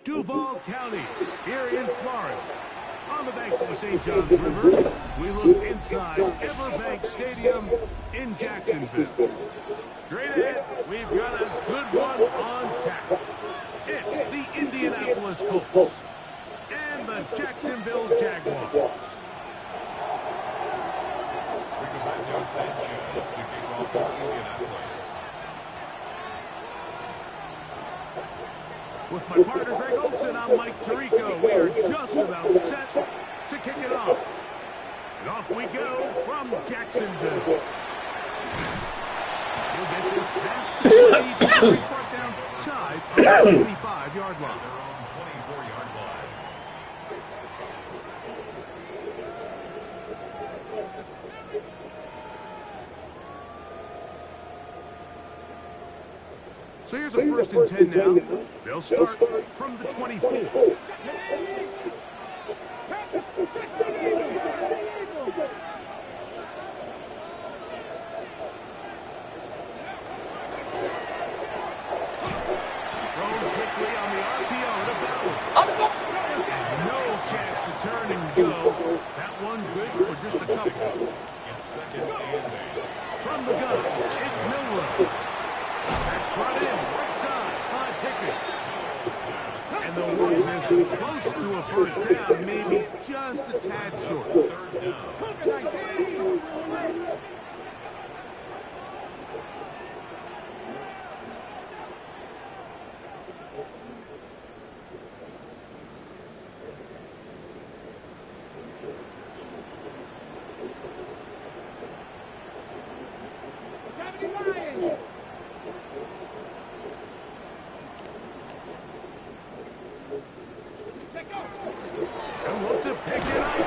Duval County, here in Florida. On the banks of the St. Johns River, we look inside Everbank Stadium in Jacksonville. Straight ahead, we've got a good one on tap. It's the Indianapolis Colts and the Jacksonville Jaguars. Rigoberto Sanchez to kick off for Indianapolis. With my partner Greg Olson, I'm Mike Tirico. We are just about set to kick it off. And off we go from Jacksonville. He'll get this past the lead, brought down shy of the 25-yard line. Their own 24-yard line. So here's a 1st and 10 now. They'll start from the 24. Just a couple. It's 2nd and 8. From the guns, it's Milroe. That's brought in right side by Pickett. And the work is close to a 1st down, maybe just a tad short. 3rd down.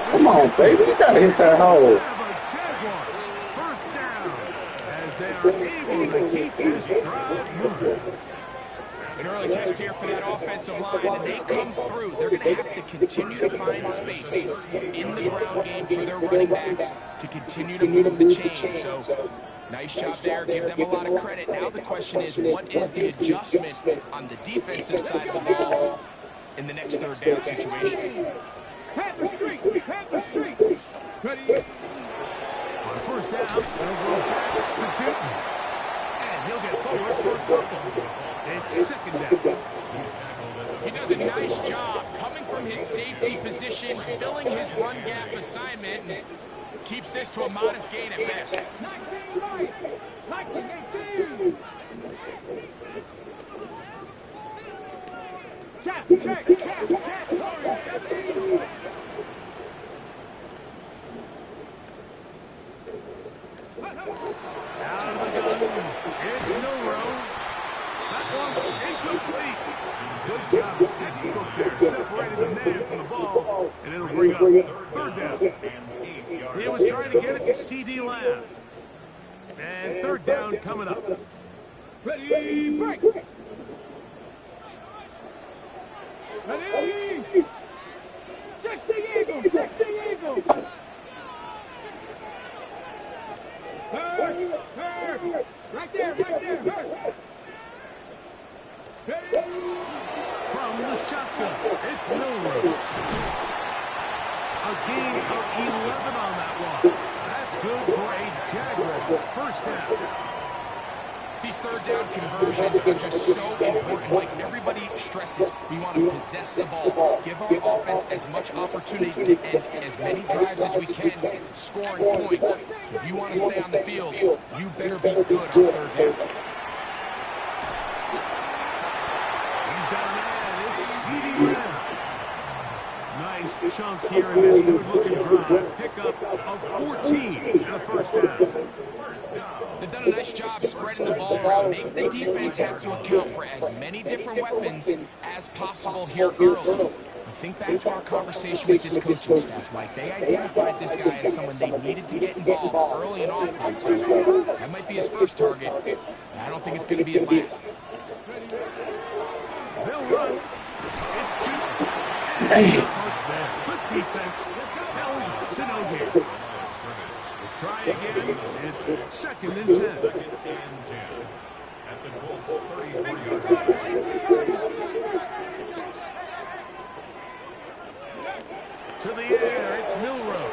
Come on, baby. You gotta hit that hole. Jaguars, 1st down, as they are able to keep this drive moving. An early test here for that offensive line, and they come through. They're going to have to continue to find space in the ground game for their running backs to continue to move the chain. So, nice job there. Give them a lot of credit. Now the question is, what is the adjustment on the defensive side of the ball in the next 3rd down situation? Ready. On 1st down, they'll go back to Newton. And he'll get forward for a couple. It's 2nd down. He does a nice job coming from his safety position, filling his run gap assignment, and keeps this to a modest gain at best. 19, Out of the gun, it's Milroe. That one incomplete. Good job, Sexbrook there, separating the man from the ball, and it'll bring up 3rd down. He was trying to get it to C.D. Lamb. And 3rd down coming up. ready, break. Ready. 60 Eagles, 60 Eagles. Hurt. Right there, hurt. From the shotgun, it's Milroe. A gain of 11 on that one. That's good for a Jaguars 1st down. These 3rd down conversions are just so important. Like everybody stresses, we want to possess the ball, give our offense as much opportunity to end as many drives as we can, scoring points. So if you want to stay on the field, you better be good on 3rd down. He's got an ad. It's C.D. Lamb. Nice chunk here in this good-looking drive. Pickup of 14 and a 1st down. They've done a nice job spreading the ball around, make the defense have to account for as many different weapons as possible here early. Think back to our conversation with this coaching staff. Like, they identified this guy as someone they needed to get involved early and often. So that might be his 1st target. I don't think it's going to be his last. They'll run Good approach there. Good defense. Held to no gain. We'll try again. It's second and 10. Second and 10. At the Colts 33-yard line. To the air, it's Milroe.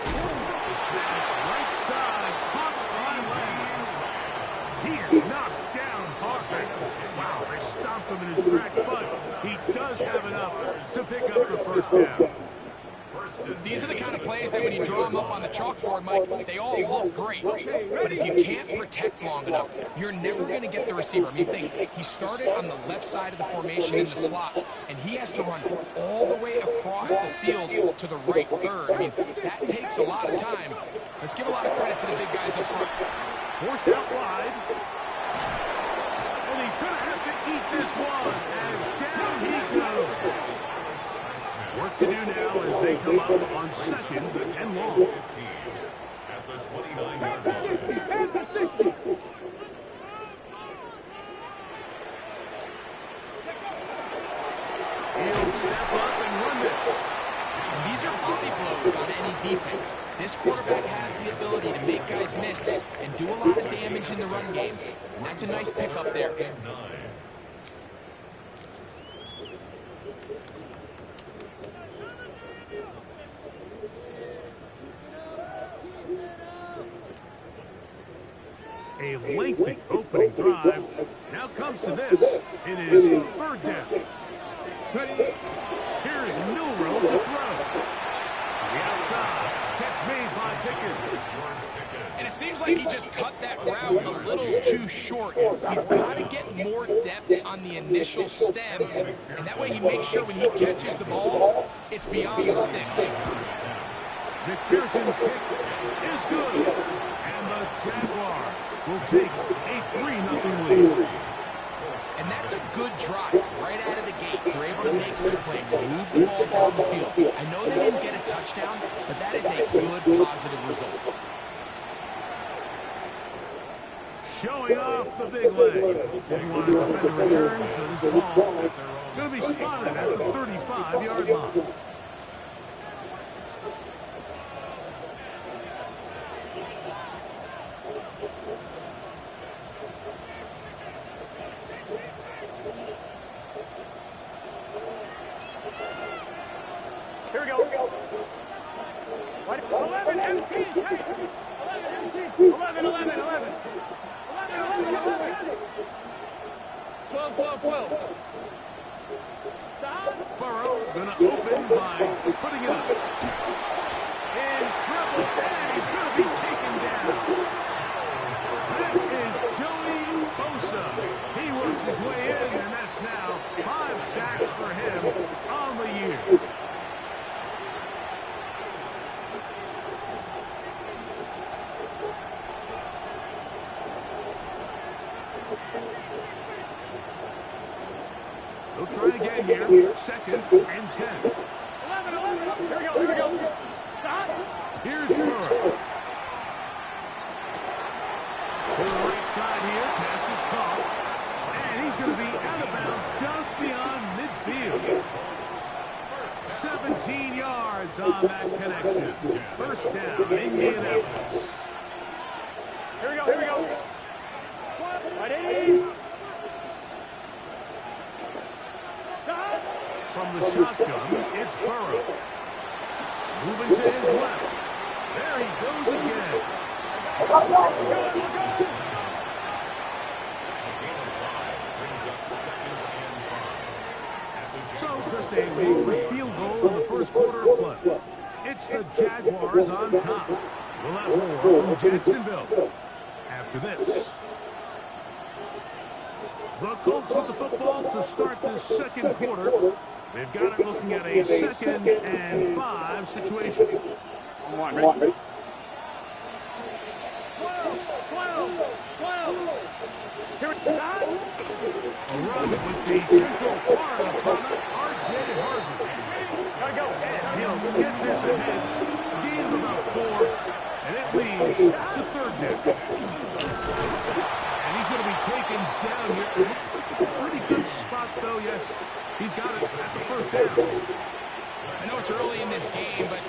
This pass right side, caught by Lamb. He is knocked down hard. Wow, they stomped him in his tracks, but he does have enough to pick up the first down. These are the kind of plays that when you draw them up on the chalkboard, Mike, they all look great. But if you can't protect long enough, you're never going to get the receiver. I mean, think, he started on the left side of the formation in the slot, and he has to run all the way across the field to the right third. I mean, that takes a lot of time. Let's give a lot of credit to the big guys up front. Forced out wide. And he's going to have to eat this one as down he goes. Work to do now as they come up on second and long. At the 29-yard line. He'll step up and run this. And these are body blows on any defense. This quarterback has the ability to make guys miss and do a lot of damage in the run game. And that's a nice pickup there. A lengthy opening drive. Now comes to this. It is third down. Here's Milroe to throw. To the outside. Catch made by Pickens. And it seems like he just cut that route a little too short. He's got to get more depth on the initial stem, and that way he makes sure when he catches the ball, it's beyond the sticks. McPherson's kick is good. And the Jaguars will take a 3-0 lead. And that's a good drive right out of the gate. They're able to make some plays, move the ball down the field. I know they didn't get a touchdown, but that is a good, positive result. Showing off the big leg. They want to defend a return, so this ball going to be spotted at the 35-yard line. Here we go. 11 empty. 11 empty. 11. 12. Stop. Burrow going to open by putting it up. In trouble, and he's going to be taken down. That is Joey Bosa. He works his way in, and that's now 5 sacks for him on the year. They'll try again here. Second and 10. 11. Here we go. Stop. Here's Burrow. To the right side here. Pass is caught. And he's going to be out of bounds just beyond midfield. 17 yards on that connection. First down, Indianapolis. Here we go. Ready. From the shotgun, it's Burrow. Moving to his left. There he goes again. So just a late field goal in the first quarter of play. It's the Jaguars on top. We'll have more from Jacksonville after this. The Colts with the football to start this second quarter. They've got it looking at a 2nd and 5 situation. 12. Here we go. A run with the Central Florida product, R.J. Harvey. Gotta go. And he'll get this ahead. Gain of about 4, and it leads to third down. And he's going to be taken down here. It looks like a pretty good spot blocked, though. Yes, he's got it. That's a first down. I know it's early in this game, but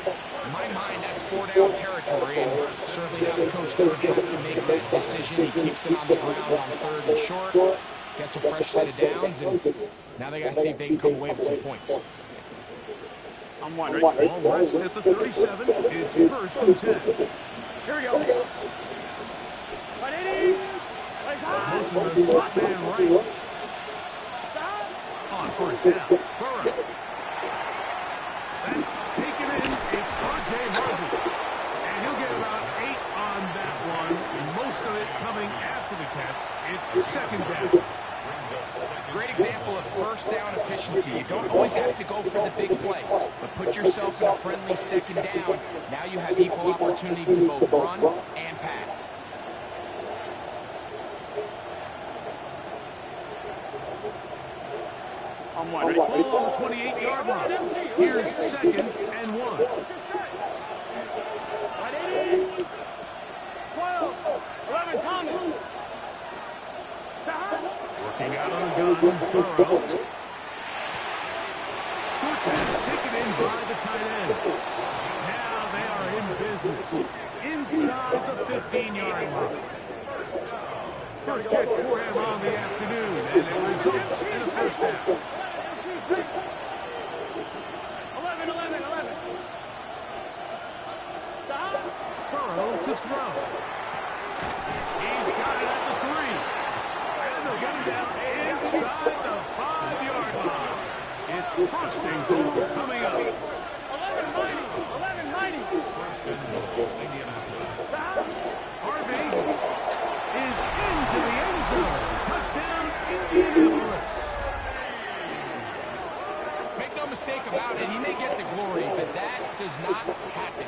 in my mind, that's 4-down territory, and certainly now the coach doesn't have to make that decision. He keeps it on the ground on 3rd and short, gets a fresh set of downs, and now they got to see if they can come away with some points. I'm one, right? Ball rests at the 37. It's 1st and 10. Here we go. 180. Plays high. Motion the slot man right on 1st down. Burrow. That's taken in. It's R.J. Harvey. And he'll get about 8 on that one. Most of it coming after the catch. It's 2nd down. Great example of 1st down efficiency. You don't always have to go for the big play, but put yourself in a friendly 2nd down. Now you have equal opportunity to both run and pass. I'm one, right? Ball on the 28-yard line. Here's 2nd and 1. 180. 12. 11, Thomas. Working out on the gun, Burrow. Short pass taken in by the tight end. Now they are in business inside the 15-yard line. First catch for him on the afternoon, and it results in a 1st down. 11. Burrow to throw. He's got it at the 3. And they'll get him down inside the 5-yard line. It's 1st and goal coming up. 11-90. Harvey is into the end zone. Touchdown, Indianapolis. Make no mistake about it, he may get the glory, but that does not happen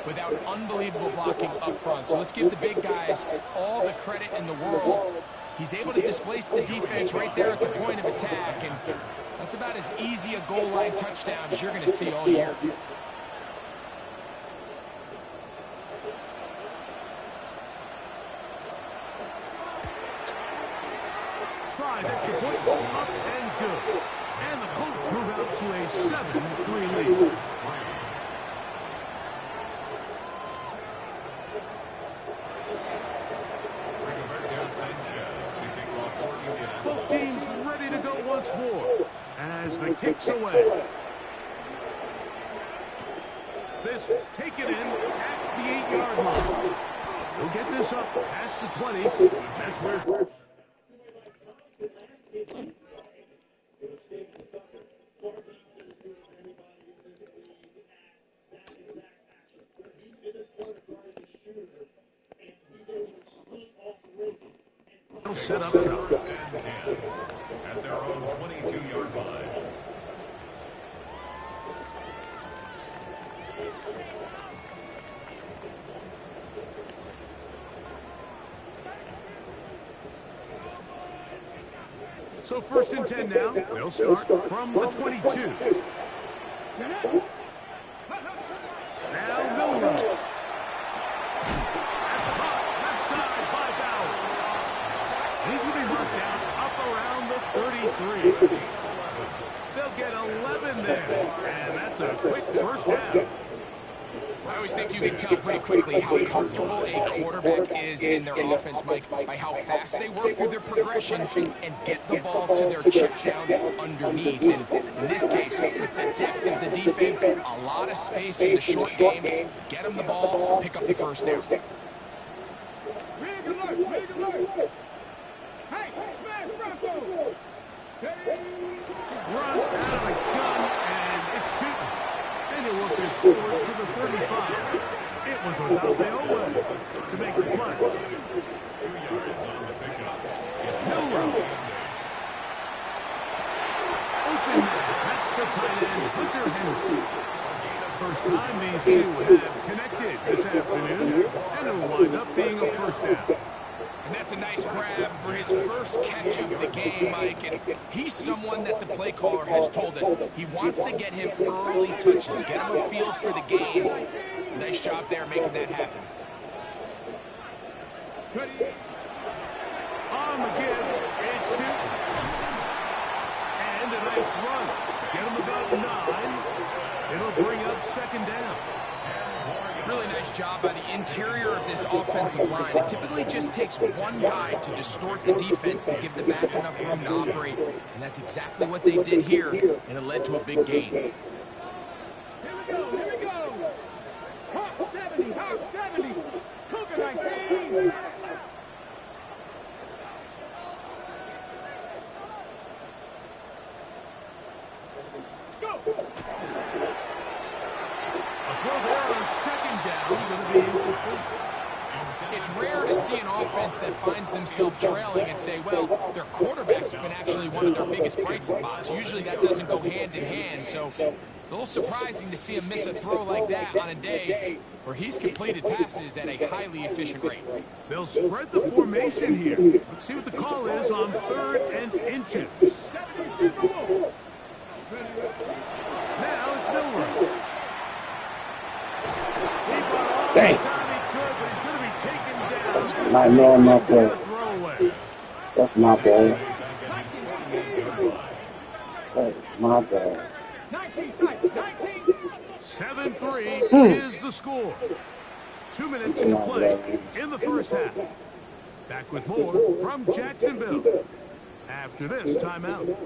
without unbelievable blocking up front. So let's give the big guys all the credit in the world. He's able to displace the defense right there at the point of attack, and that's about as easy a goal line touchdown as you're going to see all year. Slides extra point, up and good. And the Colts move out to a 7-3 lead. Both teams ready to go once more as the kick's away. This taken in at the 8-yard line. He'll get this up past the 20. That's where... They'll set up shop. At their own 22-yard line. So 1st and 10 now. They'll start from the 22. Now Milroe. That's caught left side by Bowers. He's going to be marked down up around the 33. They'll get 11 there, and that's a quick 1st down. I always think you can tell pretty quickly how comfortable a quarterback is in their offense, Mike, by how fast they work through their progression and get the ball to their check down underneath. And in this case, with the depth of the defense, a lot of space in the short game, get them the ball, pick up the 1st down. Run out of the gun, and it's Tootin. And he'll work this forward to the 35. It was Odafe to make the play. 2 yards on the pickup. Milroe. Open. That's the tight end, Hunter Henry. First time these two have connected this afternoon, and it will wind up being a 1st down. And that's a nice grab for his first catch of the game, Mike. And he's someone that the play caller has told us he wants to get him early touches, get him a feel for the game. Nice job there making that happen. On the give, it's 2. run. Get him about 9. It'll bring up second down. Really nice job by the interior of this offensive line. It typically just takes one guy to distort the defense to give the back enough room to operate. And that's exactly what they did here, and it led to a big gain. Here we go, here we go. Hawk 70, Hawk 70. Cougar 19. Let's go. A throw there on second down. Going to be incomplete. It's rare to see an offense that finds themselves trailing and say, well, their quarterback's been actually one of their biggest bright spots. Usually that doesn't go hand in hand, so it's a little surprising to see him miss a throw like that on a day where he's completed passes at a highly efficient rate. They'll spread the formation here. Let's see what the call is on 3rd and inches. Now it's Milroe. Dang. That's not normal play. That's my bad. That's my bad. 7-3 is the score. 2 minutes to play in the first half. Back with more from Jacksonville after this timeout.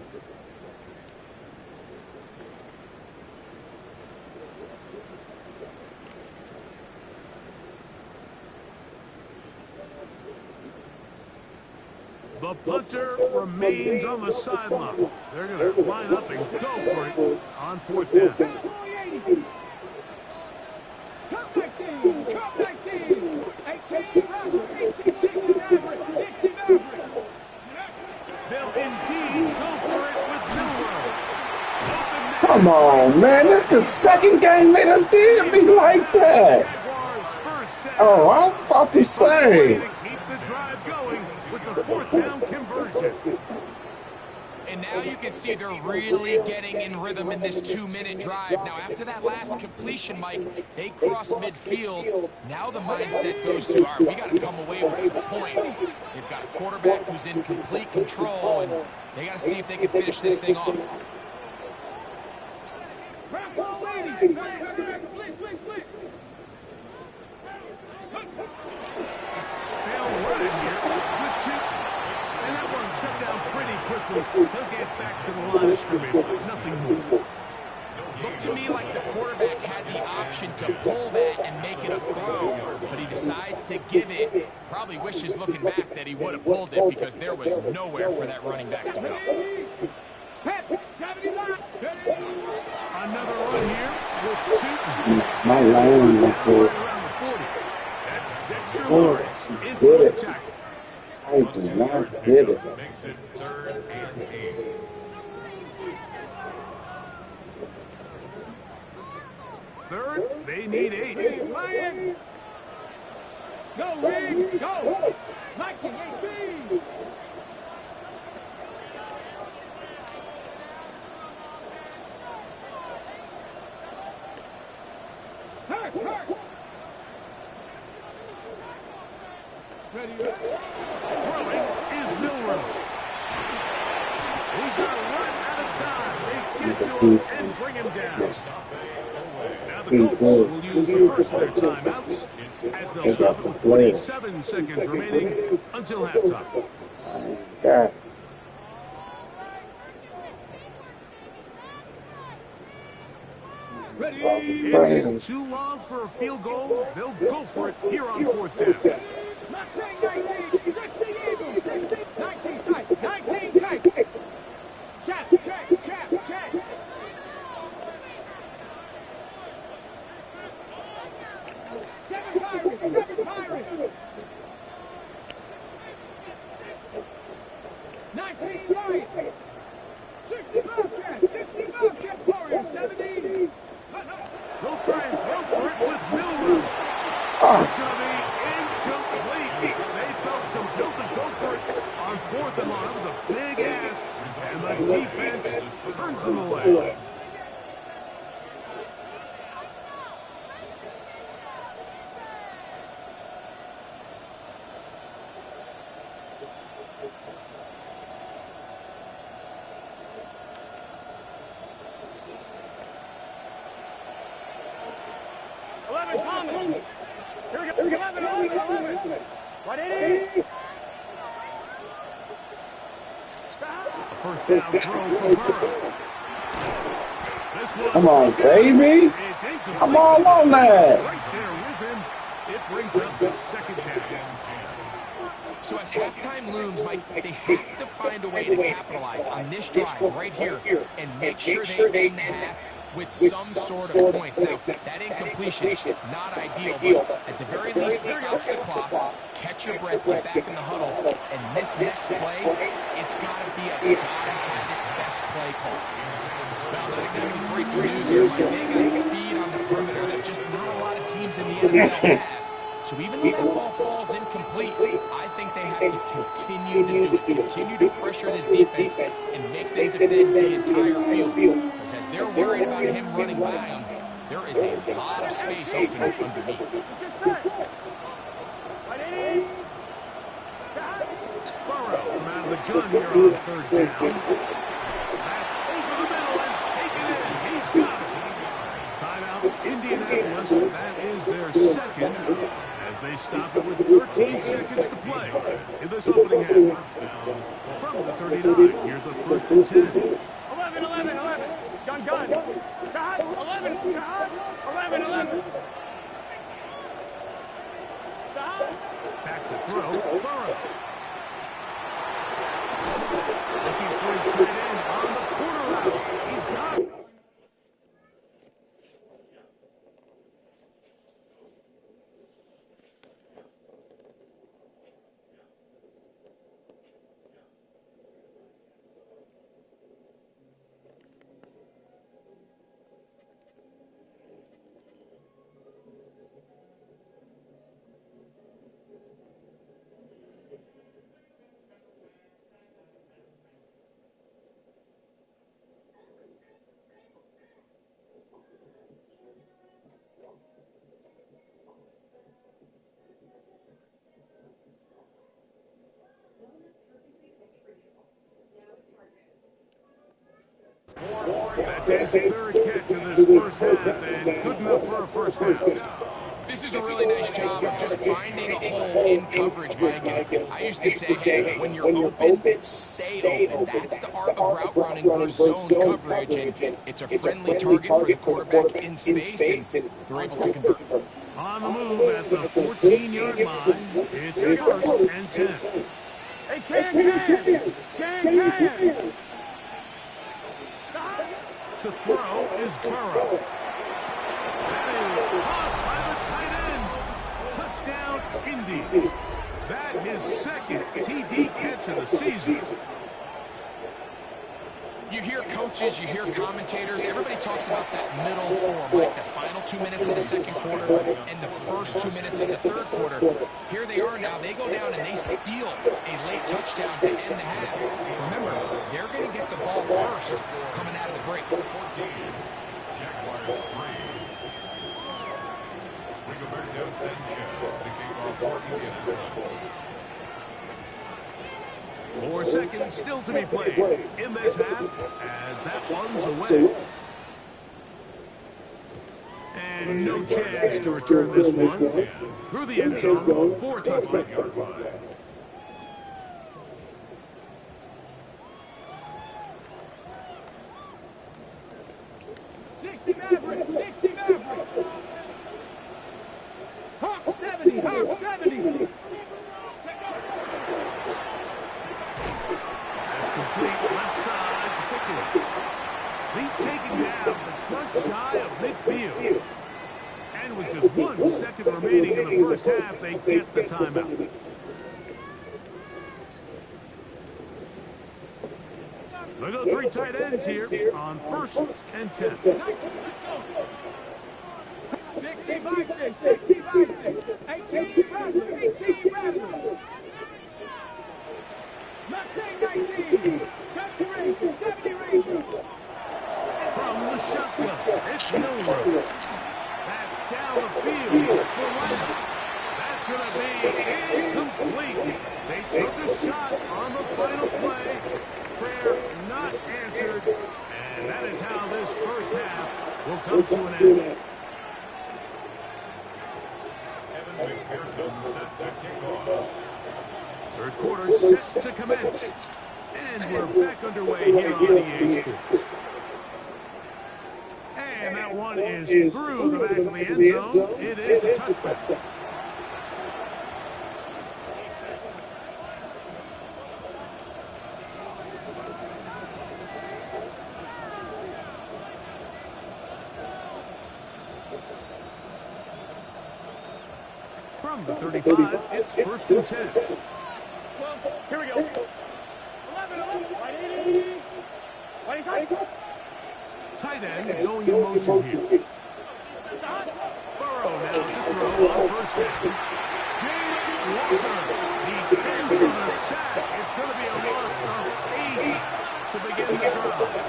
The punter remains on the sideline. They're going to line up and go for it on 4th down. They'll indeed go for it with Milroe. Come on, man. This the second game they done did me like that. Jaguars first down. Oh, I was about to say. Keep the drive going with the 4th down conversion. And now you can see they're really getting in rhythm in this 2-minute drive. Now, after that last completion, Mike, they cross midfield. Now the mindset goes to, all right, we got to come away with some points. They've got a quarterback who's in complete control, and they got to see if they can finish this thing off. Shut down pretty quickly. He'll get back to the line of scrimmage. Nothing more. Looked to me like the quarterback had the option to pull that and make it a throw, but he decides to give it. Probably wishes looking back that he would have pulled it because there was nowhere for that running back to go. Another run here with 2. My line was just. That's Dexter Lawrence in for Good. the tackle. I do not get it. Makes it 3rd and 8. Third, they need 8. Lion. Go, Ring, go. 1918. Hurt. Ready, Throwing is Milroe. He's got to run out of time. They get to him and bring him down. Now the Colts will use the first of their timeouts as they'll stop it with 27 seconds remaining until halftime. God. It's too long for a field goal. They'll go for it here on 4th down. 19, 60 Eagles, 19 tight, 19 tight. Check. 7 Pirates. 19 Lions. 60 Bobcats, Warriors, 70. They'll try and throw for it with Milroe. It's going to be incomplete. They felt compelled to go for it on 4th and long. That was a big ask, and the defense turns them away. 11, Thomas. Here we go. 11. Right in. A first down throw for Burrow. This one, Come on, baby. it's incomplete. I'm all on that. Right there with him. It brings up the second down. So as halftime looms, Mike, they have to find a way to capitalize on this drive right here and make sure they end the half with some sort of points. Now, that incompletion, not ideal, but at the very least, stops the clock, catch your breath, get back in the huddle, and this next play, it's got to be a gotta-have-it-best play call. Well, that's having great news here. They got speed on the perimeter that just not a lot of teams in the NFL have. So even though that ball falls incomplete, I think they have to continue to do it, continue to pressure this defense and make them defend the entire field. Because as they're worried about him running by them, there is a lot of space open underneath. Burrow from out of the gun here on third down. That's over the middle and taken in. He's got it. Timeout, Indianapolis. That is their second. As they stop it with 13 seconds to play in this opening half. From the 39, here's a first and 10. 11. Gun. God. 11. God. 11. Stop. Back to throw. Burrow. Looking for his tight end on the corner route. He's got it. That's his third catch of this first half, and good enough for a first down. This is a really nice job of just finding a hole in coverage, Mike. And I used to say, when you're open, stay open. That's the art of route running versus zone coverage, and it's a friendly target for the quarterback in space, and they're able to convert. On the move at the 14-yard line, it's first and 10. Hey, can. To throw is Burrow. That is caught by the tight end. Touchdown, Indy. That his second TD catch of the season. You hear coaches, you hear commentators, everybody talks about that middle form, like the final 2 minutes of the second quarter and the first 2 minutes of the third quarter. Here they are now. They go down and they steal a late touchdown to end the half. Remember, they're going to get the ball first coming out of the break. 14, Jaguars 3. Rigoberto Sanchez to kick off for Indianapolis. 4 seconds still to be played in this half as that one's away. And no chance to return this one through the end zone for touchdown. 1-yard line. Hawk 70. Complete left side to Pickens. He's taken down just shy of midfield. And with just 1 second remaining in the first half, they get the timeout. They go 3 tight ends here on first and 10. 18 Raptors. 19. Separation. From the shotgun, it's Milroe. That's down the field for Lamb. That's going to be incomplete. They took a shot on the final play. Prayer not answered. And that is how this first half will come to an end. to kick off. Third quarter set to commence. And we're back underway here on EA Sports. And that one is through the back of the end zone. It is a touchback. From the 35, it's 1st and 10. Here we go. 11. Right side. Tight end going in motion here. Burrow now to throw on 1st down. Jalen Walker. He's in for the sack. It's going to be a loss of 8 to begin the drive.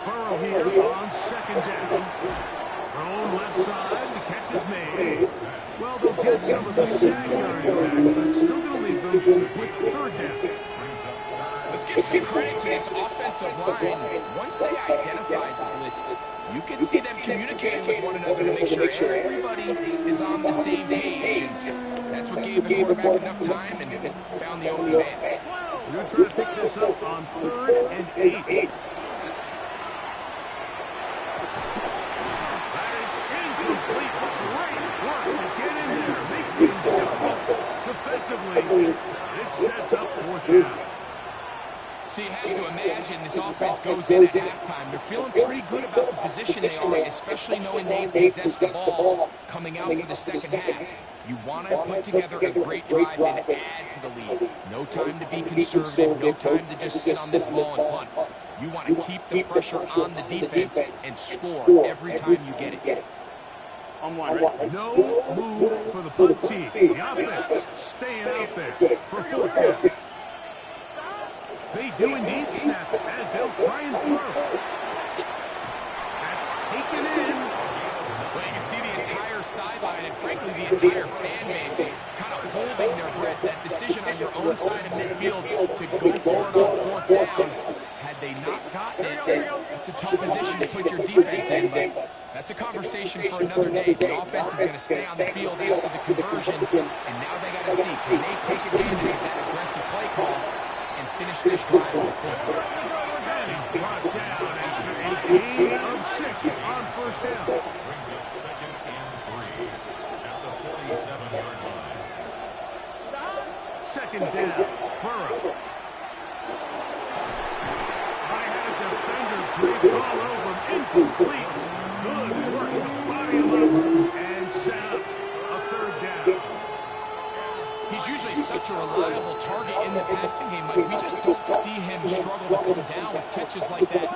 Burrow here on 2nd down. Thrown left side. The catch is made. Well, they'll get some of the sack yards back, but still going to leave them with 3rd down. Let's give some credit to this offensive line. Once they identified the blitz, you can see them communicating with one another to make sure everybody is on the same page. And that's what gave the quarterback enough time and found the open man. We're going to try to pick this up on 3rd and 8. Defensively, it sets up 4th down. So you have to imagine this offense goes in at halftime. They're feeling pretty good about the position they are, especially knowing they possess the ball coming out for the second half. You want to put together a great drive and add to the lead. No time to be conservative, no time to just sit on this ball and punt. You want to keep the pressure on the defense and score every time you get it. No move for the punt team. The offense staying out there for 4th down. They do indeed snap it as they'll try and throw. That's taken in. Well, you can see the entire sideline and, frankly, the entire fan base kind of holding their breath. That decision on your own side of midfield to go for it on 4th down, had they not gotten it, it's a tough position to put your defense in, but that's a conversation for another day. The offense is going to stay on the field after the conversion, and now they got to see, can they take advantage of that aggressive play call and finish this drive with points? He's brought down after a gain of 6 on 1st down. Brings up 2nd and 3 at the 47-yard line. 2nd down. Burrow. I had a defender draped all over him. Incomplete. Good work to body him up and set up a 3rd down. He's usually such a reliable target in the passing game, but we just don't see him struggle to come down with catches like that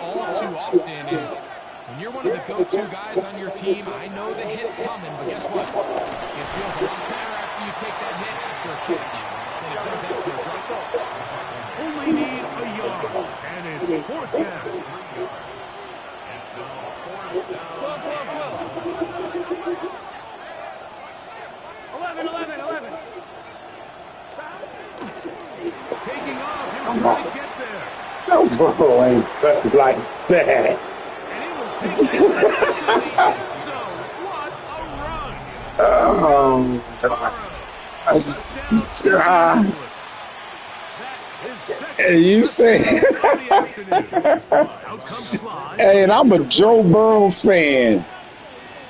all too often. And when you're one of the go-to guys on your team, I know the hit's coming, but guess what? It feels a lot better after you take that hit after a catch than it does after a drop. Only need a yard, and it's 4th down. It's now 4th down. 11. Taking off, he'll try to get there. Joe Burrow ain't cut like that. And he will take this to the end zone. What a run. Oh, Touchdown. Hey, you say, hey, and I'm a Joe Burrow fan.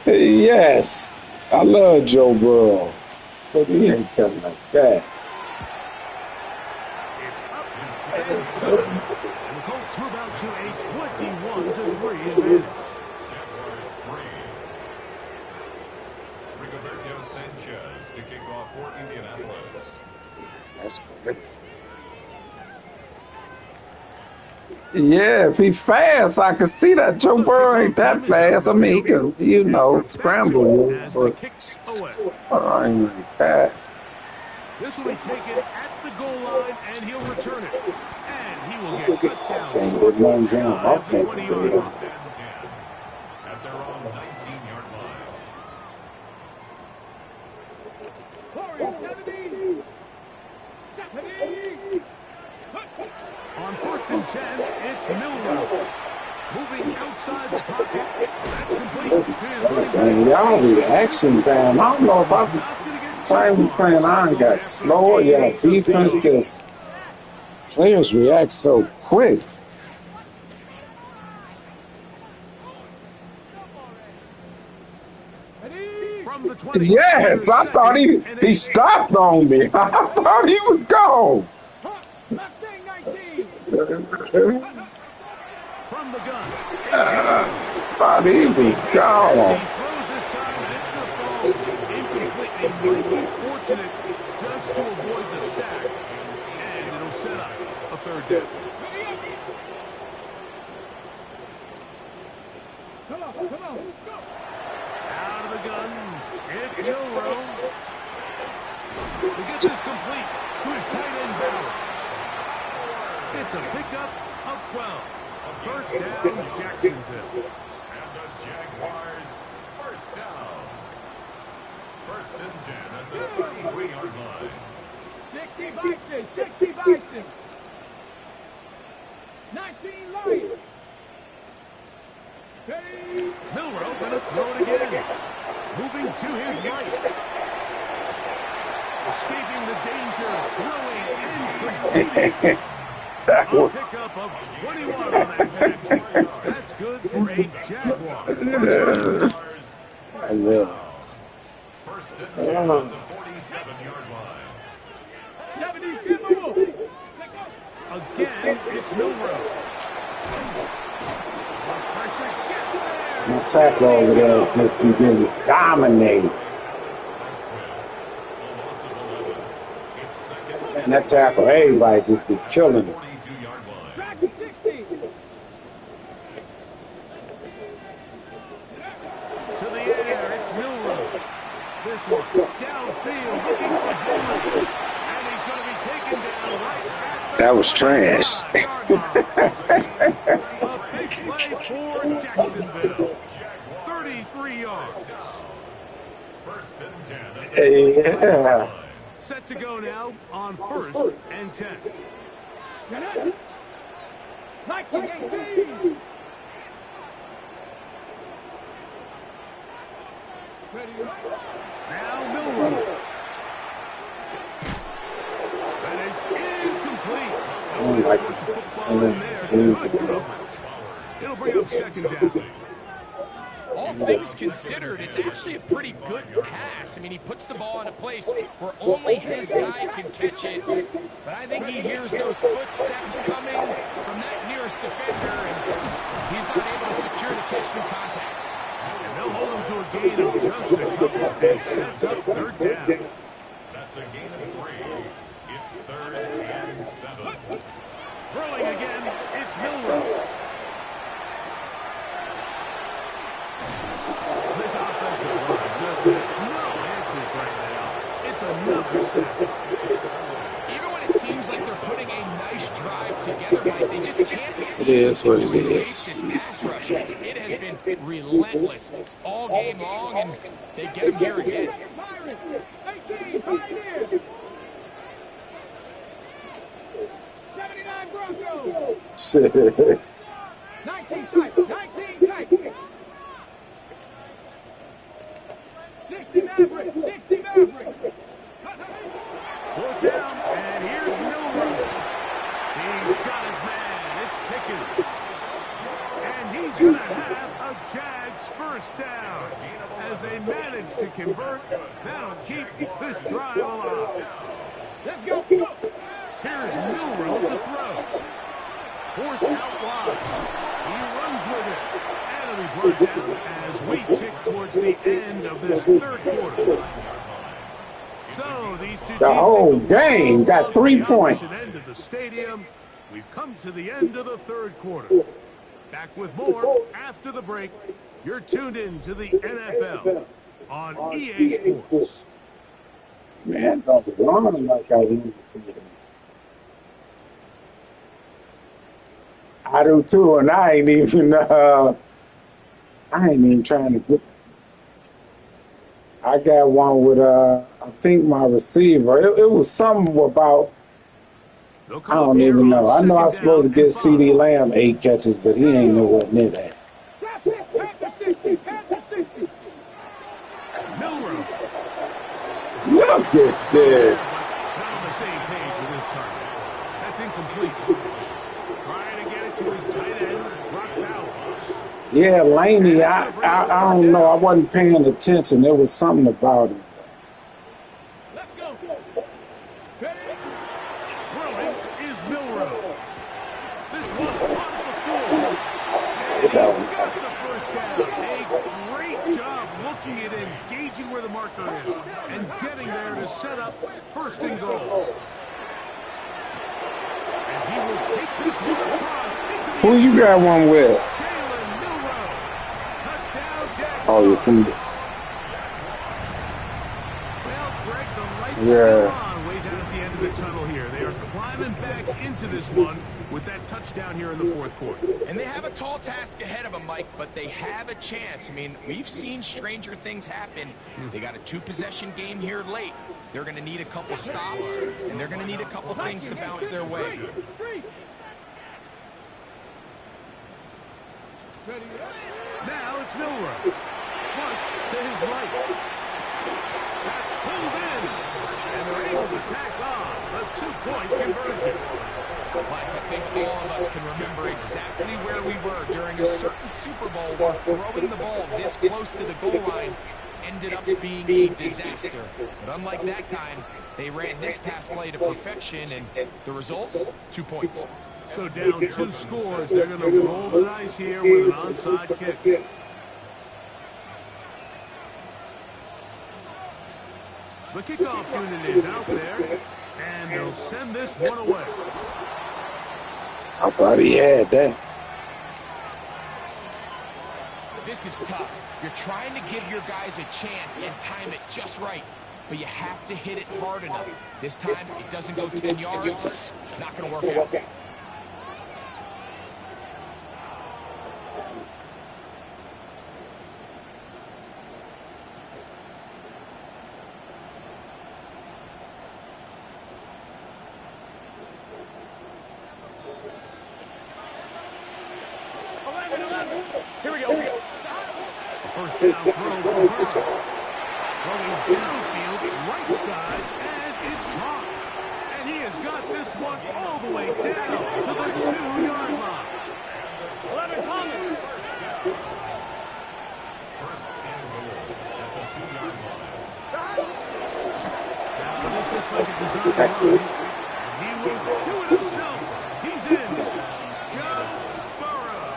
Yes, I love Joe Burrow, but he ain't cutting like that. It's up and good. And the Colts move out to a 21-3 advantage. Jaguars 3. Rigoberto Sanchez to kick off for Indianapolis. That's good. Yeah, if he fast, I can see that Joe Burrow ain't that fast. I mean, he can, you know, scramble you, as the but kicks away. I ain't like that. This will be taken at the goal line, and he'll return it. And he will get cut down Can't short, get nothing shy down of the offensively. 20-yard line. First and 10 at their own 19-yard line. Warriors, 70. 70. On first and 10, it's Milrow. Moving outside the pocket. That's complete to his running back. And y'all reaction time. I don't know if Not gonna get time we playing on got slower. Yeah, defense just players react so quick. From the 20. Yes, I thought he stopped on me. I thought he was gone. Mustang 19. From the gun. Thought he was He gone. throws this time, and it's going to fall incomplete. They might be fortunate just to avoid the sack, and it'll set up a third down. Come on, go. Out of the gun, it's Milrow. To get this complete to his tight end Bowers. It's a pickup of 12. First down, Jacksonville. And the Jaguars first down. First and 10 at the 33-yard line. 60 Bison. 19 Lions. Milrow gonna throw it again. Moving to his right. Escaping the danger, throwing and completing. That A was pickup of 21 on that catch. That's good for a Jaguar. Jaguars and then, first and 10 at the 47-yard line. 70 Timberwolves. Again, it's Milrow. The pressure gets there. my tackle over there just be getting dominated. And that tackle, everybody just be killing it. 42-yard line. Track to 60. To the air, it's Milrow. This one downfield, looking for Henry. And he's going to be taken down right at the That was trash. A big play for Jacksonville. 33 yards. First and 10 at the Yeah. Set to go now on first and 10. Nike 18. Now Milrow. That is incomplete. I don't like to Good coverage. It'll bring up second down. All things considered, it's actually a pretty good pass. I mean, he puts the ball in a place where only his guy can catch it. But I think he hears those footsteps coming from that nearest defender, and he's not able to secure the catch through contact. And they'll hold him to a gain of just a couple and sets up third down. That's a gain of 3. It's 3rd and 7. Throwing again, it's Milrow. This offensive line just has no answers right now. It's another sack. Even when it seems like they're putting a nice drive together, Mike, they just can't see It is what it to escape is. this pass rush. It has been relentless all game long, and they get him here again. Pirates. 18 Pioneers. 79 Broncos. 19 Titans. 19 Titans. 60 Mavericks. 60 Mavericks. Fourth down, and here's Milrow. He's got his man. It's Pickens. And he's going to have a Jags first down. As they manage to convert, that'll keep this drive alive. Let's go. Here's Milrow to throw. Forced out wide. He runs with it. And it'll be brought down as we tick towards the end of this third quarter. So these two The teams whole take a game got look 3 at the points. opposite end of the stadium, We've come to the end of the third quarter. Back with more after the break. You're tuned in to the NFL on EA Sports. Man, don't run like I used to. I do too, and I ain't even trying to get. I got one with I think my receiver. It was something about I don't even know. I know I'm supposed to get CD Lamb 8 catches, but he ain't nowhere near that. Milroe. Look at this. Not on the same page with his target. That's incomplete. Trying to get it to his tight end, Brock Bowers. Yeah, Laney, I don't know. I wasn't paying attention. There was something about him. Let's go. Ready? Throwing is Milroe. This one caught at the 4. And he's got the first down. A great job looking at engaging where the marker is and getting there to set up first and goal. And he will take this one across into the Who you got one with? Jalen Milroe. Touchdown, Jaguars. Oh, you're from the. Well, Greg, the light's Yeah. still on way down at the end of the tunnel here. They are climbing back into this one with that touchdown here in the fourth quarter. And they have a tall task ahead of them, Mike, but they have a chance. I mean, we've seen stranger things happen. They got a 2-possession game here late. They're going to need a couple stops, and they're going to need a couple things to bounce their way. Ready? Now it's Milroe. Flush to his right. That's pulled in. And they're able to tack on a 2-point conversion. Mike, I think all of us can remember exactly where we were during a certain Super Bowl where throwing the ball this close to the goal line ended up being a disaster. But unlike that time, they ran this pass play to perfection, and the result, 2 points. So down 2 scores, they're going to roll the dice here with an onside kick. The kickoff unit is out there, and they'll send this one away. I thought he had that. This is tough. You're trying to give your guys a chance and time it just right, but you have to hit it hard enough. This time, it doesn't go 10 yards. Not going to work out. Here we go. The first down throw from Burrow. Throwing downfield, right side, and it's caught. And he has got this one all the way down to the 2-yard line. 11 coming. First and goal at the 2-yard line. Now this looks like a design run. And he will do it himself. He's in. Joe Burrow.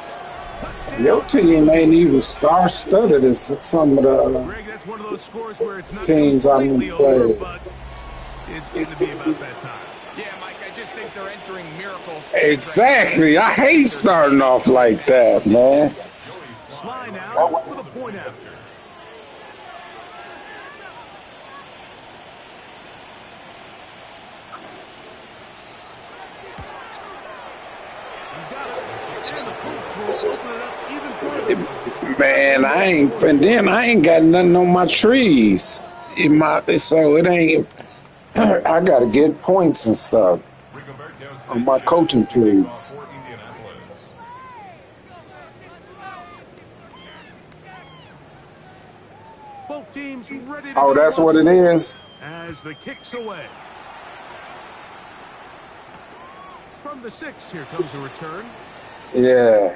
Touchdown. Your team ain't even star-studded as some of the. Greg, that's one of those scores where it's not Teams I completely won't play. over, but it's getting to be about that time. Yeah, Mike, I just think they're entering miracles. Exactly. I hate starting off like that, man. Sly now for the point after. He's got it. And the Colts will open it up even further. Man, I ain't got nothing on my trees. So it ain't. I gotta get points and stuff on my coaching trees. For Indianapolis. Both teams ready to Oh, go that's what it is. as the kick's away. From the 6, here comes a return. Yeah.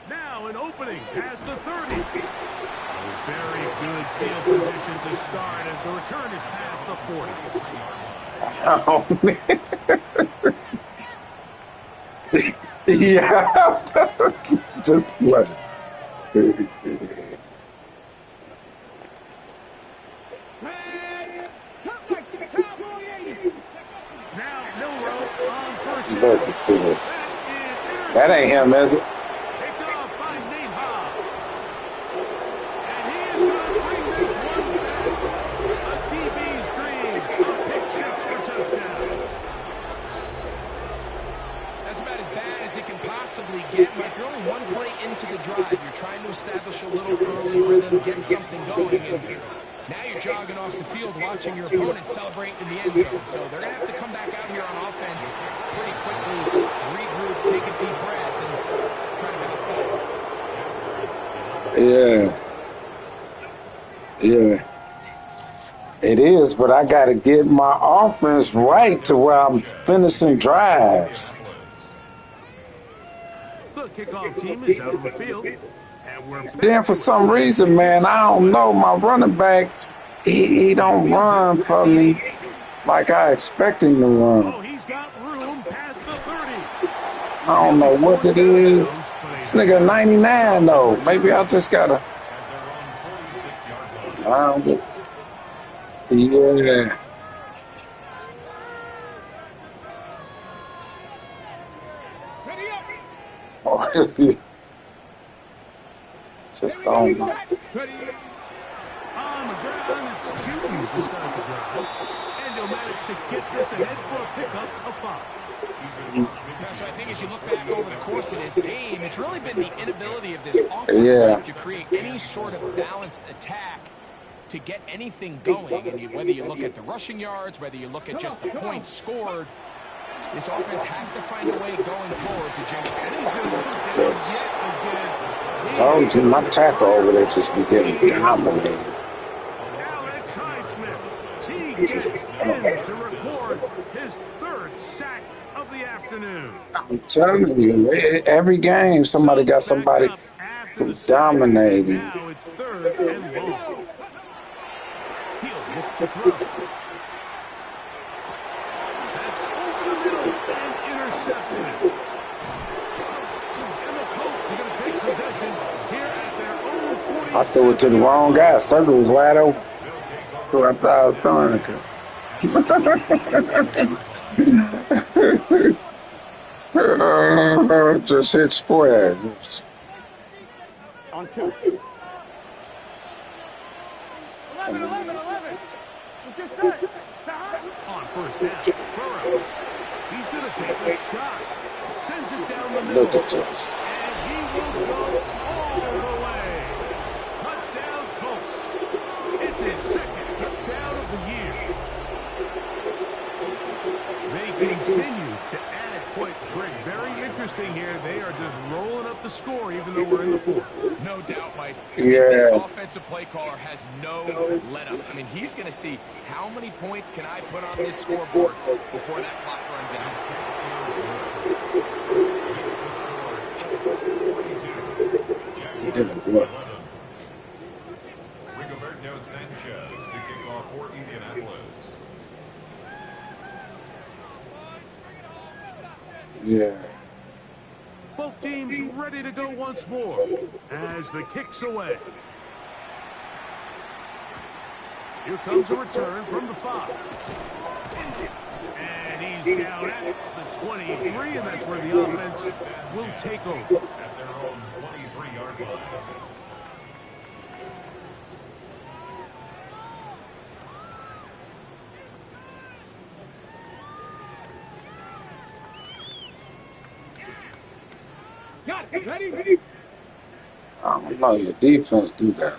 Now an opening past the 30. A very good field position to start as the return is past the 40. Oh, man. Yeah. Just what? Now Milroe on first Look at this. That ain't him, is it? Picked off by Nate Hobbs. And he is going to bring this one back. A DB's dream. A pick six for touchdown. That's about as bad as it can possibly get. Mike, you're only one play into the drive. You're trying to establish a little early rhythm, get something going, and now you're jogging off the field watching your opponent celebrate in the end zone. So they're going to have to come back out here on offense pretty quickly, regroup, take a deep breath, and try to bounce back. Yeah. It is, but I got to get my offense right to where I'm finishing drives. The kickoff team is out of the field. Then for some reason, man, I don't know, my running back, he don't run for me like I expect him to run. Oh, he's got room past the 30. I don't know what it is. This nigga 99 though. Maybe I just gotta. Yeah. Just don't know. On the ground, it's Newton to start the drive. And he'll manage to get this ahead for a pickup of 5. So I think as you look back over the course of this game, it's really been the inability of this offense to create any sort of balanced attack to get anything going. And whether you look at the rushing yards, whether you look at just the points scored, this offense has to find a way going forward to generate. And he's going to told you my tackle over there just be getting dominated. Alex Highsmith, he gets in to record his 3rd sack of the afternoon. I'm telling you, every game somebody got somebody who dominating. Now it's 3rd and long. He'll look to throw. That's over the middle and intercepted. And the Colts are going to take possession here at their own 40. I threw it to the wrong guy. Circle was wide open. So I thought I was throwing it. Just hit square. On 2. 11. Let's get set. On first down, Burrow. He's going to take a shot. Sends it down the middle. Look at this. And he will go all the way. Touchdown, Colts. It's his 2nd touchdown of the year. They continue to add points. Greg, very interesting here. They are just rolling up the score even though we're in the 4th. No doubt, Mike. Yeah. This offensive play caller has no let-up. I mean, he's going to see how many points can I put on this scoreboard before that clock runs out. Rigoberto Sanchez to kick off for Indianapolis. Yeah. Both teams ready to go once more as the kick's away. Here comes a return from the 5. And he's down at the 23, and that's where the offense will take over. At their own 23-yard line. Got it. Ready? I don't know. Your defense do that.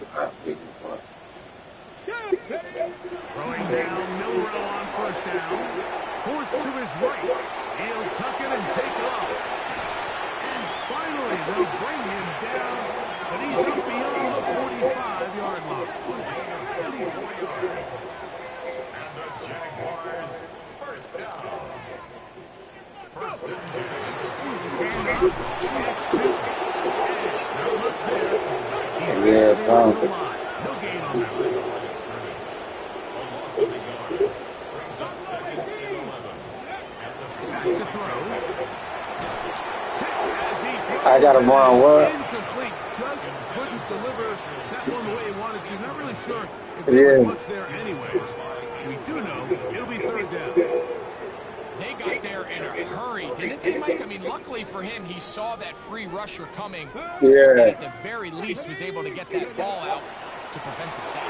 Throwing down Milrow on first down. Forced to his right. He'll tuck it and take off. And finally, they'll bring him down. But he's up beyond the 45-yard line. And the Jaguars first down. First and 10. Yeah, no gain on that one. I got to run what? Incomplete. Just couldn't deliver that one the way he wanted to. Not really sure if there was much there anyways. We do know it'll be 3rd down. They got there in a hurry, didn't they, Mike? I mean, luckily for him, he saw that free rusher coming. Yeah. And at the very least, was able to get that ball out to prevent the sack.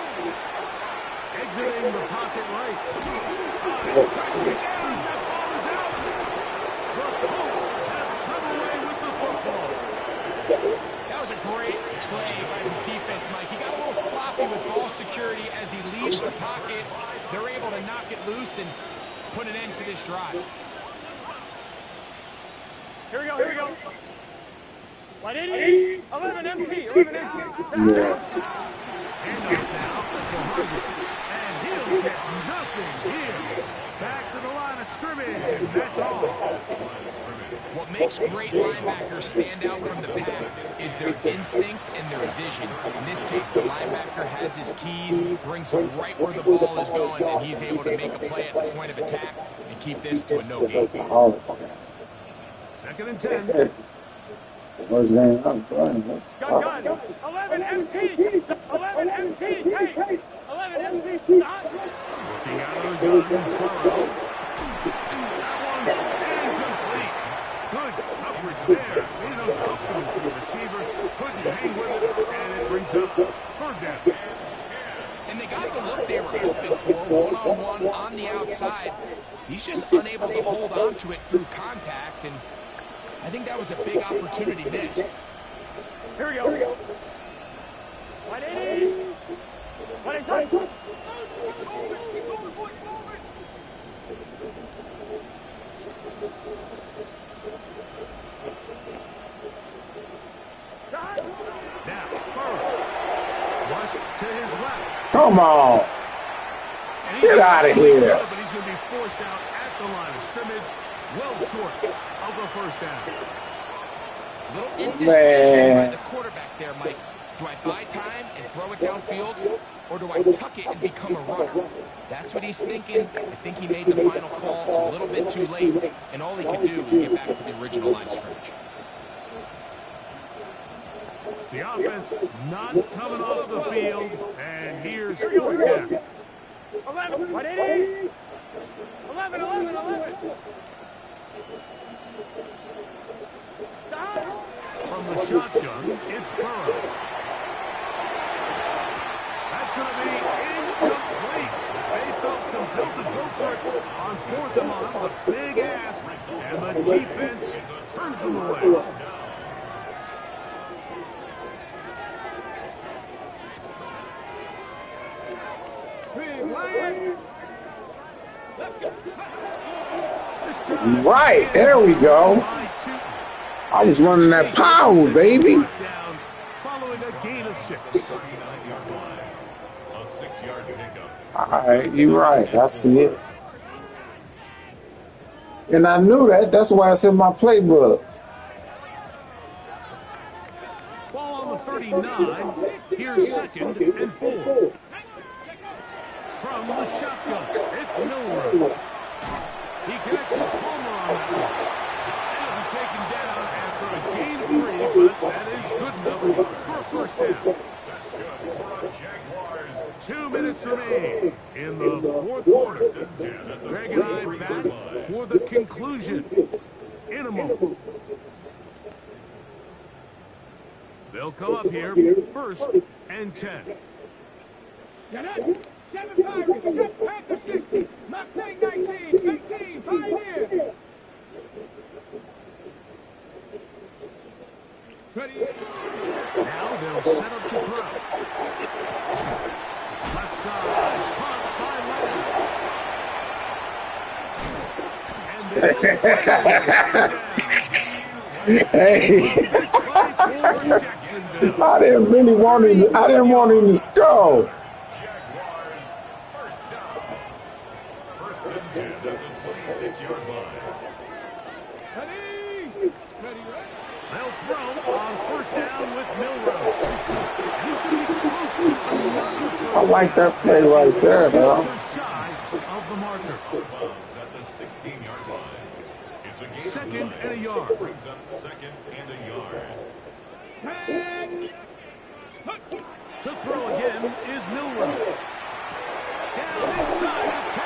Exiting the pocket right. Look at this. That ball is out. The Colts have come away with the football. That was a great play by the defense, Mike. He got a little sloppy with ball security as he leaves the pocket. They're able to knock it loose and put an end to this drive. Here we go, here we go. 180, 11 empty, 11 empty. Yeah. Handoff now to Harvey. And he'll get nothing here. Back to the line of scrimmage, and that's all. What makes great linebackers stand out from the pack is their instincts and their vision. In this case, the linebacker has his keys, brings him right where the ball is going, and he's able to make a play at the point of attack and keep this to a no gain. Second and 10. What's going on? Gun, 11 empty, 11 empty, take, 11 empty, stop. Looking out of the gun, Burrow. That one's incomplete. Good coverage there. Made it uncomfortable for the receiver. Couldn't hang with it, and it brings up third down. And they got the look they were hoping for, one-on-one on the outside. He's just unable to hold on to it through contact, and I think that was a big opportunity missed. Here we go. 180, 180. Now, Burrow. Rush to his left. Come on. Get out of here. But he's going to be forced out at the line of scrimmage, well short of a first down. A little indecision by the quarterback there, Mike. Do I buy time and throw it downfield, or do I tuck it and become a runner? That's what he's thinking. I think he made the final call a little bit too late, and all he could do was get back to the original line of scrimmage. The offense not coming off the field, and here's fourth down. 11, 180, 11, 11, 11. Stop. From the shotgun, it's Burrow. That's going to be incomplete. They felt compelled to go for it on fourth and long. That was a big ask, and the defense turns them away. Right, there we go. I was running that power, baby. Following a gain of 6. A 6-yard pickup. All right, you're right. I see it. And I knew that. That's why it's in my playbook. Ball on the 39. Here's second and 4. From the shotgun, it's Milroe. He connects with Palmer on that one. He'll be taken down after a gain of 3, but that is good enough for a first down. That's good for a Jaguars. 2 minutes remain in the fourth quarter. Greg and I back for the conclusion in a moment. They'll come up here first and 10. Get it. 7-5, reset, back to 60. Mustang 19, 18, 5 here. Ready. Now they'll set up to throw. Left side, punt by Leonard. Hey, I didn't want him to score. Jaguars first down. First and 10 at the 26-yard line. Ready. They'll throw on first down with Milroe. He's going to be close to another first I like that play right there, though. Just shy of the marker. Bombs at the 16-yard line. It's a gain of Second 9. and a yard. Brings up second and a yard. To throw again is Milroe. Down inside the 10.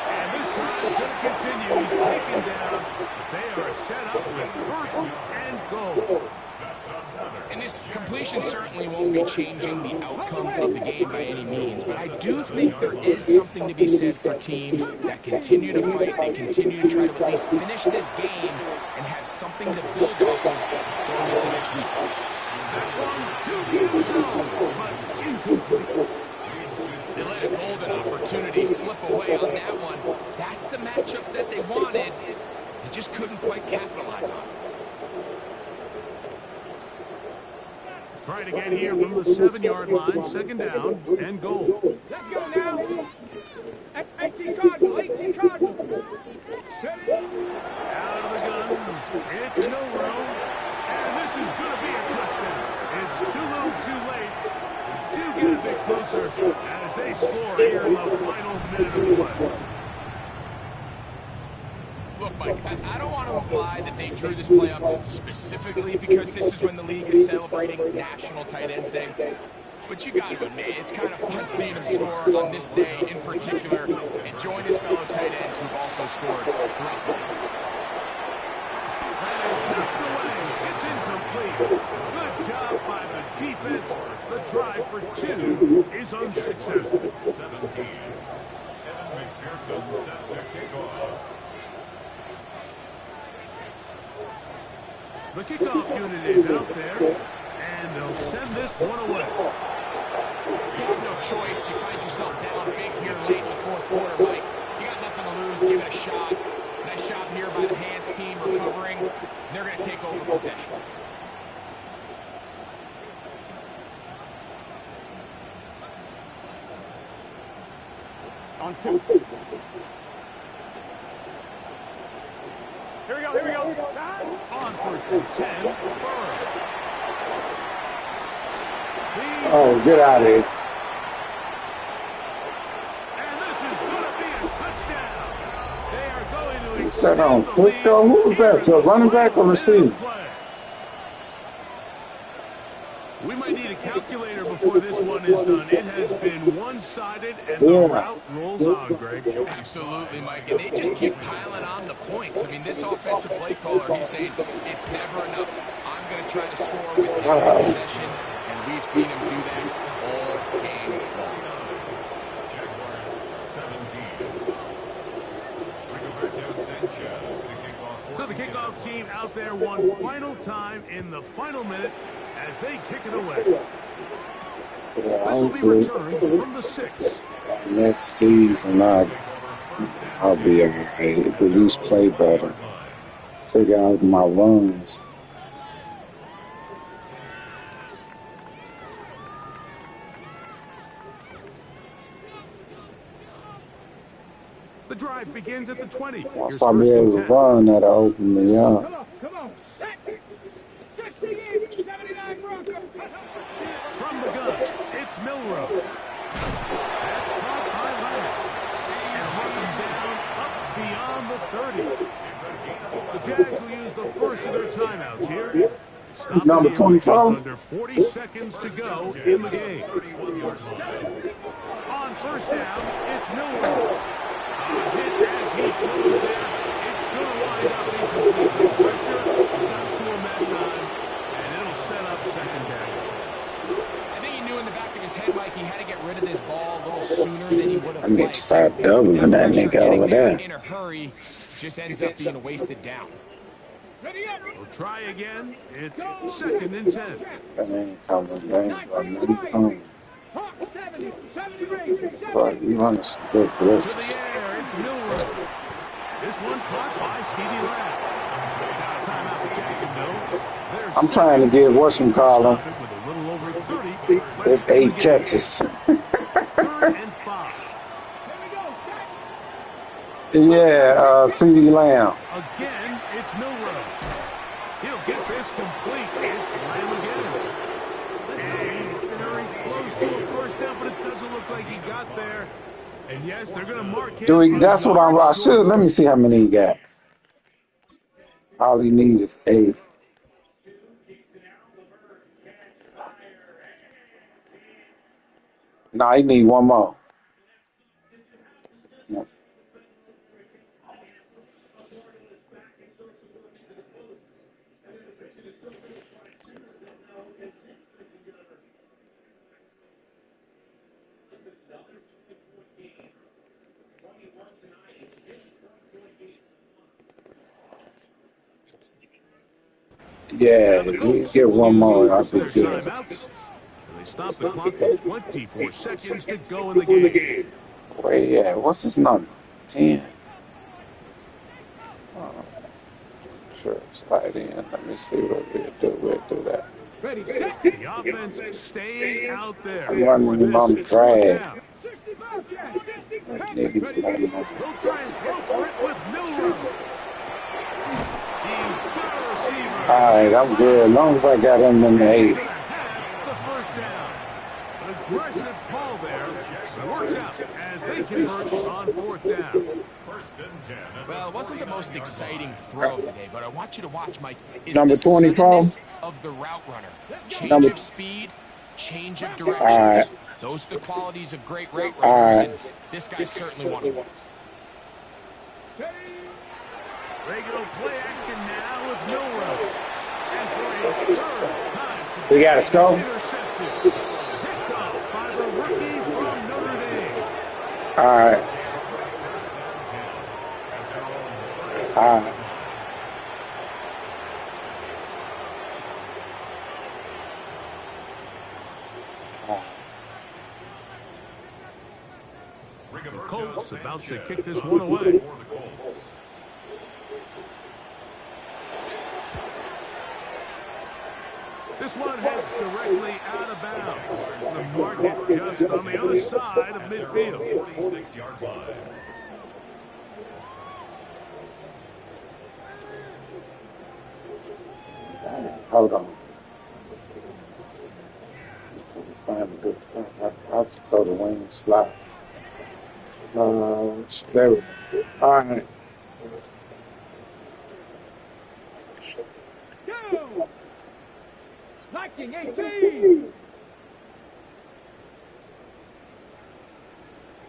And this time is going to continue. He's taken down. They are set up with first and goal. And this completion certainly won't be changing the outcome of the game by any means, but I do think there is something to be said for teams that continue to fight, they continue to try to at least finish this game and have something to build off of going into next week. That one to the end zone, but incomplete. They let a golden opportunity slip away on that one. That's the matchup that they wanted. They just couldn't quite capitalize on it. Trying again here from the 7-yard line, second down and goal. Let's go now. AC Cardinal, AC Cardinal. Out of the gun, it's no room, and this is going to be a touchdown. It's too little too late. We do get a bit closer as they score here in the final minute of play. Look, Mike, I don't want to imply that they drew this play up specifically because this is when the league is celebrating National Tight Ends Day. But you got to admit, it's kind of fun seeing him score on this day in particular and join his fellow tight ends who've also scored throughout the league. That is knocked away. It's incomplete. Good job by the defense. The drive for two is unsuccessful. 17. Evan McPherson set to kick off. The kickoff unit is out there, and they'll send this one away. You have no choice. You find yourself down big here late in the fourth quarter, Mike. You got nothing to lose. Give it a shot. Nice job here by the hands team recovering. They're going to take over possession. On two. Here we go, here we go. On first and 10, Burrow. Oh, get out of here. And this is going to be a touchdown. They are going to That extend on the Cisco? lead Who was that? To a running back or receiver? We might need a calculator before this one is done. It has been one-sided, and the Yeah. route rolls on, Greg. Absolutely, Mike. And they just keep piling on the points. I mean, this offensive play caller, he's saying it's never enough. I'm going to try to score with every possession, and we've seen him do that all game long. Jaguars 17. Rigoberto Sanchez to kick off. So the kickoff team out there one final time in the final minute as they kick it away. This will be returned from the 6. Next season, I'll be able to at least play better. Figure out my runs. The drive begins at the 20. Once I be able to run, that'll open me up. Come on. Set. 60 in, 79 Broncos. From the gun, it's Milrow. That's caught by Leonard. And running down up beyond the 30. The Jags will use the first of their timeouts here. Stopping Number here with 24. just under 40 seconds to go in the game. On first down, it's Milrow. A hit as he throws there. It's going to wind up incomplete. Pressure got to him that time, and it'll set up second down. I think he knew in the back of his head, Mike, he had to get rid of this ball a little sooner than he would have I need to liked. start doubling that nigga Getting over there. in a hurry just ends up being a wasted down. We'll try again. It's second and 10. That ain't coming, man. I'm coming. 70 range. But you run some good To blitzes. the air, it's Milrow. This one caught by CeeDee Lamb. Now timeout to Jacksonville. They're I'm trying to get whatchamacallit. with a little over 30. It's 8 catches. Third and 5. Yeah, CD Lamb. Again, it's Milrow. He'll get this complete. It's Lamb again. And he's very close to a first down, but it doesn't look like he got there. And yes, they're going to mark him. That's what I should. Let me see how many he got. All he needs is 8. Nah, he need one more. Yeah, The we Colts get will one use more. the I'll first be of their good. timeouts. And they stop the clock with 24 seconds to go in the game. Where he at? What's his number? 10. Sure, it's tight end. Let me see what we'll do. We'll do that. Ready, set. The offense staying out there. I'm running him on the This is fourth drag. down. 65 Jack. 60. Maybe Ready, let him set. on. He'll try and throw for it with Milrow. He's got a receiver. All right, I'm good. As long as I got him in the He's 8. going to have the first down. An aggressive call there. Works out as they convert on fourth down. First and 10. Well, it wasn't the most exciting throw of the day, but I want you to watch, Mike, is Number the 24? suddenness of the route runner. Change Number- of speed, change of All direction. right. Those are the qualities of great route All runners, right. and this guy's certainly one of them. Regular play action now with Milrow. And for a third time, We got a score? intercepted. Picked off by the rookie from Notre Dame. All right. All right. The Colts about to kick this one away. This one heads directly out of bounds. The market just on the other side of midfield. 46-yard line. Hold on. Find a good. I'll just throw the wing slot. There we go. All right. Go. Liking 18.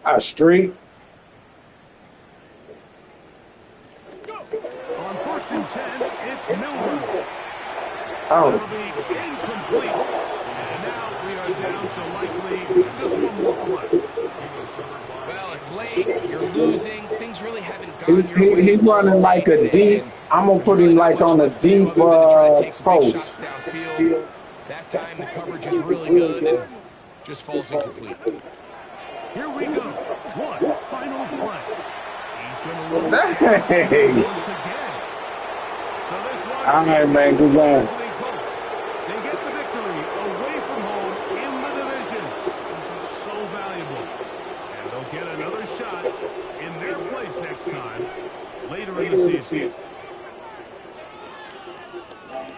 A street. On first and 10, it's Milrow. Oh, It'll be incomplete. And now we are down to likely just one more play. Well, it's late. You're losing. Things really haven't gone your way. he running like a deep. I'm gonna put him like on a deep post. Downfield. That time the coverage is really good and just falls incomplete. Here we go. One final play. He's going to look Hey. once again. So this one. All right, man. Good luck. They get the victory away from home in the division. This is so valuable. And they'll get another shot in their place next time later in the season.